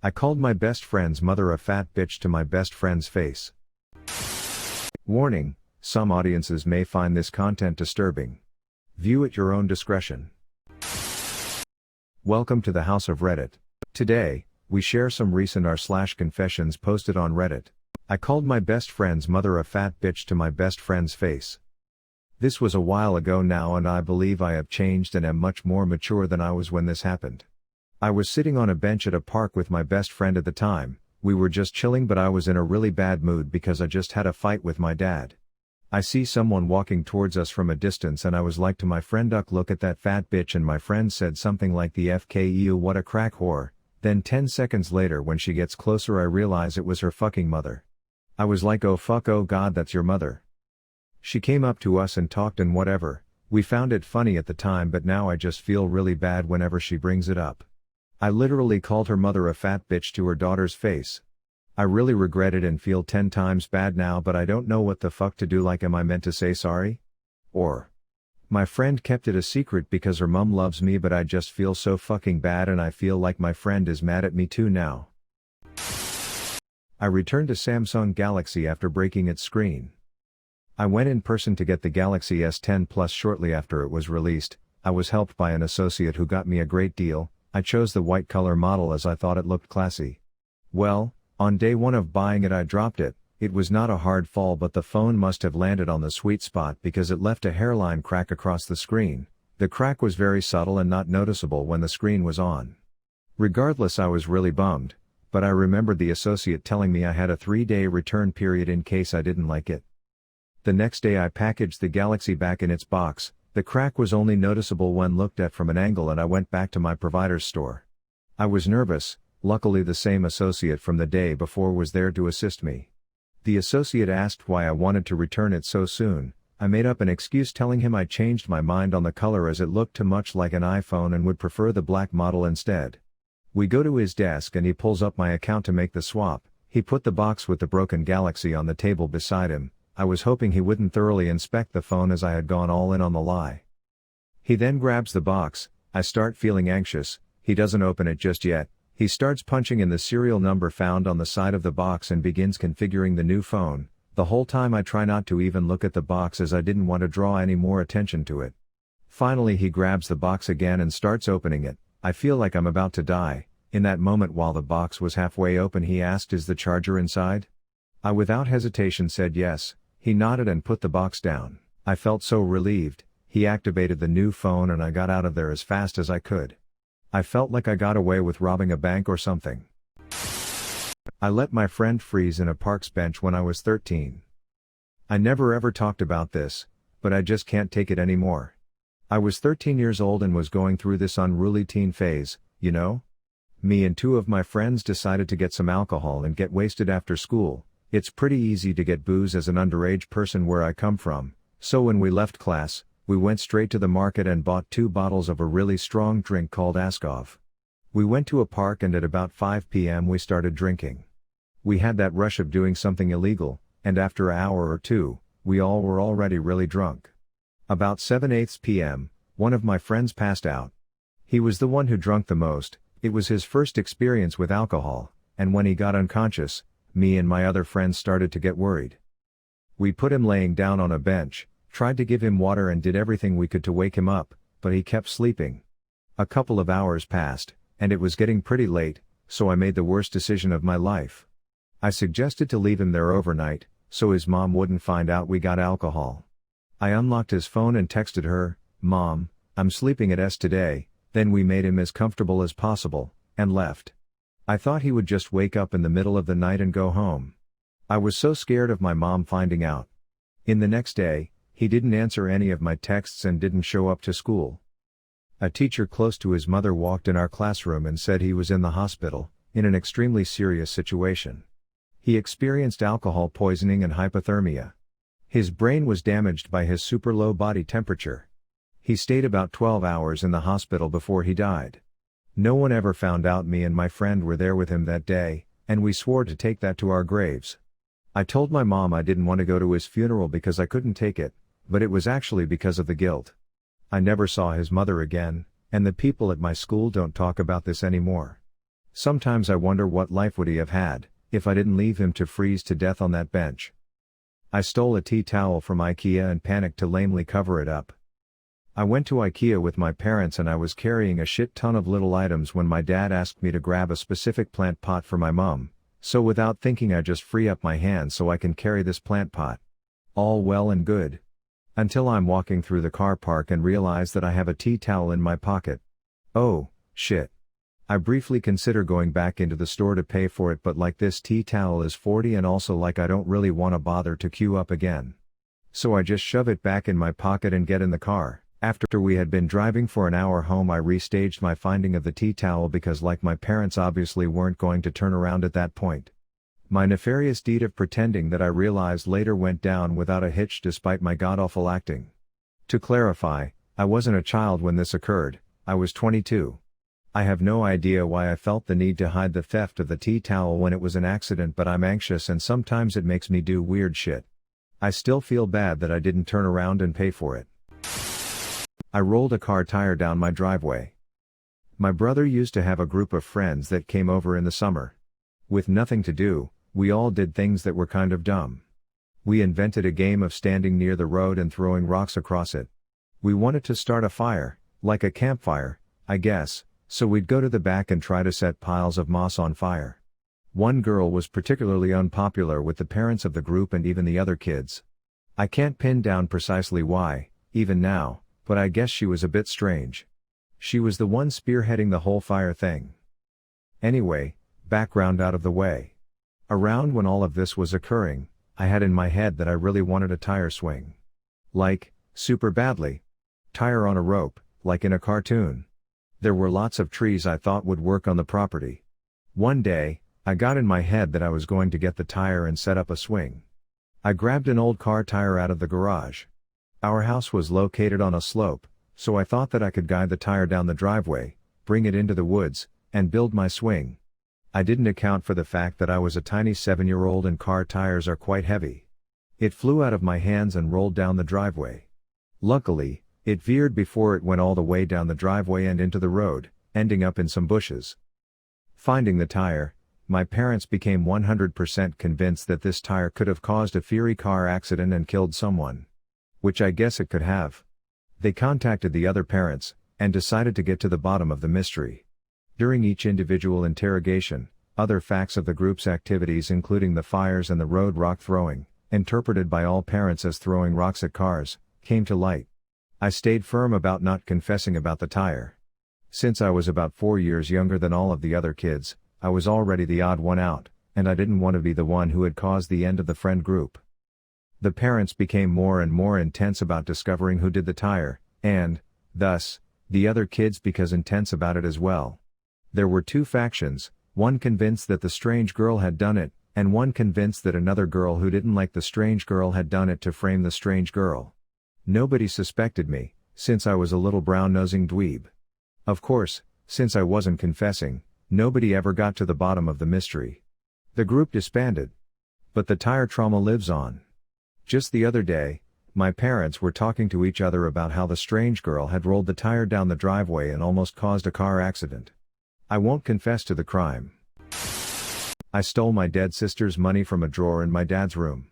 I called my best friend's mother a fat bitch to my best friend's face. Warning, some audiences may find this content disturbing. View at your own discretion. Welcome to the House of Reddit. Today, we share some recent r/confessions posted on Reddit. I called my best friend's mother a fat bitch to my best friend's face. This was a while ago now, and I believe I have changed and am much more mature than I was when this happened. I was sitting on a bench at a park with my best friend at the time. We were just chilling, but I was in a really bad mood because I just had a fight with my dad. I see someone walking towards us from a distance and I was like to my friend, "Duck, look at that fat bitch," and my friend said something like the "FKEU, what a crack whore." Then 10 seconds later, when she gets closer, I realize it was her fucking mother. I was like, "Oh fuck, oh god, that's your mother." She came up to us and talked and whatever. We found it funny at the time, but now I just feel really bad whenever she brings it up. I literally called her mother a fat bitch to her daughter's face. I really regret it and feel 10 times bad now, but I don't know what the fuck to do. Like, am I meant to say sorry? Or my friend kept it a secret because her mom loves me, but I just feel so fucking bad and I feel like my friend is mad at me too now. I returned to Samsung Galaxy after breaking its screen. I went in person to get the Galaxy S10 Plus shortly after it was released. I was helped by an associate who got me a great deal. I chose the white color model as I thought it looked classy. Well, on day one of buying it I dropped it. It was not a hard fall, but the phone must have landed on the sweet spot because it left a hairline crack across the screen. The crack was very subtle and not noticeable when the screen was on. Regardless, I was really bummed, but I remembered the associate telling me I had a 3-day return period in case I didn't like it. The next day I packaged the Galaxy back in its box. The crack was only noticeable when looked at from an angle, and I went back to my provider's store. I was nervous. Luckily, the same associate from the day before was there to assist me. The associate asked why I wanted to return it so soon. I made up an excuse telling him I changed my mind on the color as it looked too much like an iPhone and would prefer the black model instead. We go to his desk and he pulls up my account to make the swap. He put the box with the broken Galaxy on the table beside him. I was hoping he wouldn't thoroughly inspect the phone as I had gone all in on the lie. He then grabs the box. I start feeling anxious. He doesn't open it just yet. He starts punching in the serial number found on the side of the box and begins configuring the new phone. The whole time I try not to even look at the box as I didn't want to draw any more attention to it. Finally he grabs the box again and starts opening it. I feel like I'm about to die. In that moment, while the box was halfway open, he asked, "Is the charger inside?" I without hesitation said yes. He nodded and put the box down. I felt so relieved. He activated the new phone and I got out of there as fast as I could. I felt like I got away with robbing a bank or something. I let my friend freeze in a park's bench when I was 13. I never ever talked about this, but I just can't take it anymore. I was 13 years old and was going through this unruly teen phase, you know? Me and 2 of my friends decided to get some alcohol and get wasted after school. It's pretty easy to get booze as an underage person where I come from, so when we left class, we went straight to the market and bought 2 bottles of a really strong drink called Askov. We went to a park and at about 5 p.m. we started drinking. We had that rush of doing something illegal, and after an hour or 2, we all were already really drunk. About 7:08 p.m., one of my friends passed out. He was the one who drank the most. It was his first experience with alcohol, and when he got unconscious, me and my other friends started to get worried. We put him laying down on a bench, tried to give him water and did everything we could to wake him up, but he kept sleeping. A couple of hours passed, and it was getting pretty late, so I made the worst decision of my life. I suggested to leave him there overnight, so his mom wouldn't find out we got alcohol. I unlocked his phone and texted her, "Mom, I'm sleeping at S today." Then we made him as comfortable as possible, and left. I thought he would just wake up in the middle of the night and go home. I was so scared of my mom finding out. In the next day, he didn't answer any of my texts and didn't show up to school. A teacher close to his mother walked in our classroom and said he was in the hospital, in an extremely serious situation. He experienced alcohol poisoning and hypothermia. His brain was damaged by his super low body temperature. He stayed about 12 hours in the hospital before he died. No one ever found out me and my friend were there with him that day, and we swore to take that to our graves. I told my mom I didn't want to go to his funeral because I couldn't take it, but it was actually because of the guilt. I never saw his mother again, and the people at my school don't talk about this anymore. Sometimes I wonder what life would he have had, if I didn't leave him to freeze to death on that bench. I stole a tea towel from IKEA and panicked to lamely cover it up. I went to IKEA with my parents and I was carrying a shit ton of little items when my dad asked me to grab a specific plant pot for my mom, so without thinking I just free up my hands so I can carry this plant pot. All well and good. Until I'm walking through the car park and realize that I have a tea towel in my pocket. Oh, shit. I briefly consider going back into the store to pay for it, but like this tea towel is $40 and also like I don't really want to bother to queue up again. So I just shove it back in my pocket and get in the car. After we had been driving for an hour home, I restaged my finding of the tea towel because like my parents obviously weren't going to turn around at that point. My nefarious deed of pretending that I realized later went down without a hitch despite my god-awful acting. To clarify, I wasn't a child when this occurred, I was 22. I have no idea why I felt the need to hide the theft of the tea towel when it was an accident, but I'm anxious and sometimes it makes me do weird shit. I still feel bad that I didn't turn around and pay for it. I rolled a car tire down my driveway. My brother used to have a group of friends that came over in the summer. With nothing to do, we all did things that were kind of dumb. We invented a game of standing near the road and throwing rocks across it. We wanted to start a fire, like a campfire, I guess, so we'd go to the back and try to set piles of moss on fire. One girl was particularly unpopular with the parents of the group and even the other kids. I can't pin down precisely why, even now, but I guess she was a bit strange. She was the one spearheading the whole fire thing. Anyway, background out of the way. Around when all of this was occurring, I had in my head that I really wanted a tire swing. Like, super badly. Tire on a rope, like in a cartoon. There were lots of trees I thought would work on the property. One day, I got in my head that I was going to get the tire and set up a swing. I grabbed an old car tire out of the garage. Our house was located on a slope, so I thought that I could guide the tire down the driveway, bring it into the woods, and build my swing. I didn't account for the fact that I was a tiny 7-year-old and car tires are quite heavy. It flew out of my hands and rolled down the driveway. Luckily, it veered before it went all the way down the driveway and into the road, ending up in some bushes. Finding the tire, my parents became 100% convinced that this tire could have caused a fiery car accident and killed someone. Which I guess it could have. They contacted the other parents, and decided to get to the bottom of the mystery. During each individual interrogation, other facts of the group's activities including the fires and the road rock throwing, interpreted by all parents as throwing rocks at cars, came to light. I stayed firm about not confessing about the tire. Since I was about 4 years younger than all of the other kids, I was already the odd one out, and I didn't want to be the one who had caused the end of the friend group. The parents became more and more intense about discovering who did the tire, and, thus, the other kids became intense about it as well. There were two factions, one convinced that the strange girl had done it, and one convinced that another girl who didn't like the strange girl had done it to frame the strange girl. Nobody suspected me, since I was a little brown-nosing dweeb. Of course, since I wasn't confessing, nobody ever got to the bottom of the mystery. The group disbanded. But the tire trauma lives on. Just the other day, my parents were talking to each other about how the strange girl had rolled the tire down the driveway and almost caused a car accident. I won't confess to the crime. I stole my dead sister's money from a drawer in my dad's room.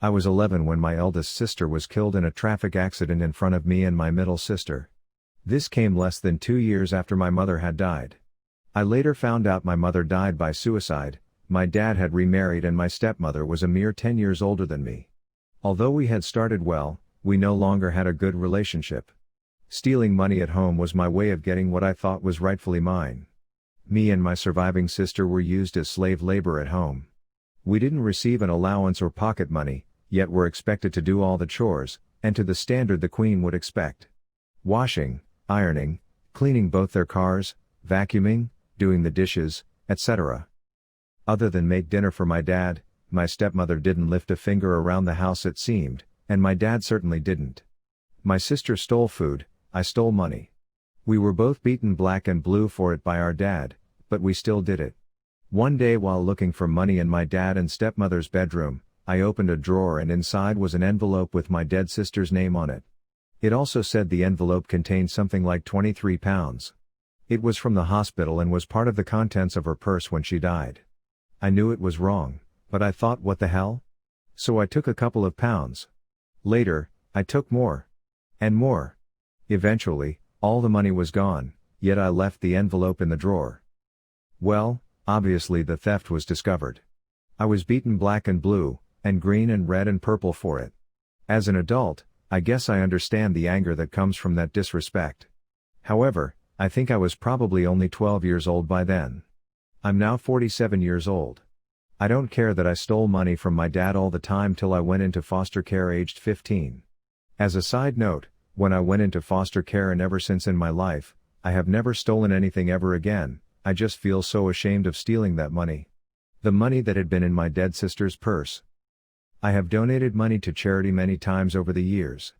I was 11 when my eldest sister was killed in a traffic accident in front of me and my middle sister. This came less than 2 years after my mother had died. I later found out my mother died by suicide, my dad had remarried and my stepmother was a mere 10 years older than me. Although we had started well, we no longer had a good relationship. Stealing money at home was my way of getting what I thought was rightfully mine. Me and my surviving sister were used as slave labor at home. We didn't receive an allowance or pocket money, yet were expected to do all the chores, and to the standard the queen would expect. Washing, ironing, cleaning both their cars, vacuuming, doing the dishes, etc. Other than make dinner for my dad, my stepmother didn't lift a finger around the house it seemed, and my dad certainly didn't. My sister stole food, I stole money. We were both beaten black and blue for it by our dad, but we still did it. One day while looking for money in my dad and stepmother's bedroom, I opened a drawer and inside was an envelope with my dead sister's name on it. It also said the envelope contained something like 23 pounds. It was from the hospital and was part of the contents of her purse when she died. I knew it was wrong, but I thought, what the hell? So I took a couple of pounds. Later, I took more. And more. Eventually, all the money was gone, yet I left the envelope in the drawer. Well, obviously the theft was discovered. I was beaten black and blue, and green and red and purple for it. As an adult, I guess I understand the anger that comes from that disrespect. However, I think I was probably only 12 years old by then. I'm now 47 years old. I don't care that I stole money from my dad all the time till I went into foster care aged 15. As a side note, when I went into foster care and ever since in my life, I have never stolen anything ever again. I just feel so ashamed of stealing that money. The money that had been in my dead sister's purse. I have donated money to charity many times over the years.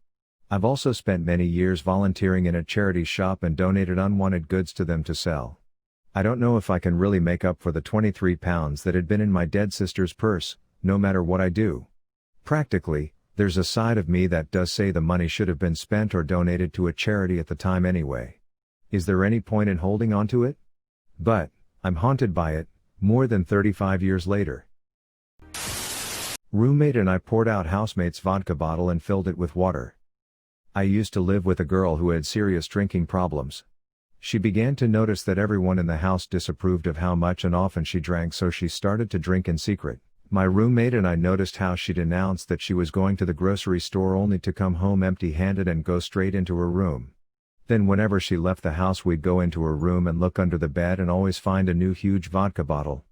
I've also spent many years volunteering in a charity shop and donated unwanted goods to them to sell. I don't know if I can really make up for the 23 pounds that had been in my dead sister's purse, no matter what I do. Practically, there's a side of me that does say the money should have been spent or donated to a charity at the time anyway. Is there any point in holding on to it? But, I'm haunted by it, more than 35 years later. Roommate and I poured out housemate's vodka bottle and filled it with water. I used to live with a girl who had serious drinking problems. She began to notice that everyone in the house disapproved of how much and often she drank, so she started to drink in secret. My roommate and I noticed how she'd announce that she was going to the grocery store only to come home empty-handed and go straight into her room. Then whenever she left the house, we'd go into her room and look under the bed and always find a new huge vodka bottle.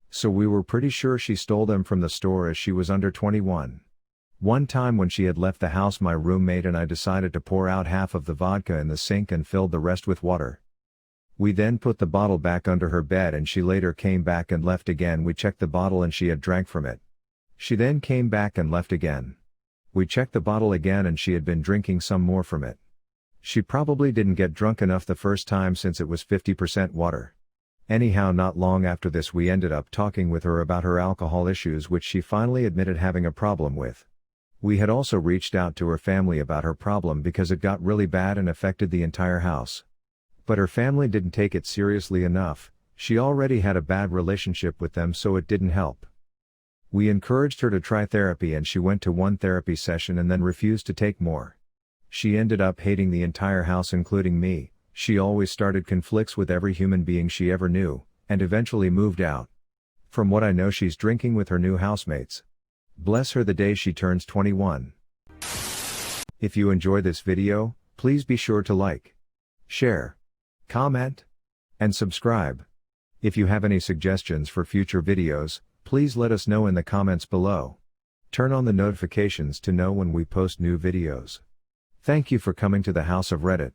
So we were pretty sure she stole them from the store as she was under 21. One time when she had left the house, my roommate and I decided to pour out half of the vodka in the sink and filled the rest with water. We then put the bottle back under her bed and she later came back and left again. We checked the bottle and she had drank from it. She then came back and left again. We checked the bottle again and she had been drinking some more from it. She probably didn't get drunk enough the first time since it was 50% water. Anyhow, not long after this we ended up talking with her about her alcohol issues, which she finally admitted having a problem with. We had also reached out to her family about her problem because it got really bad and affected the entire house. But her family didn't take it seriously enough. She already had a bad relationship with them, so it didn't help. We encouraged her to try therapy and she went to one therapy session and then refused to take more. She ended up hating the entire house, including me. She always started conflicts with every human being she ever knew, and eventually moved out. From what I know, she's drinking with her new housemates. Bless her the day she turns 21. If you enjoy this video, please be sure to like, share, comment, and subscribe. If you have any suggestions for future videos, please let us know in the comments below. Turn on the notifications to know when we post new videos. Thank you for coming to the House of Reddit.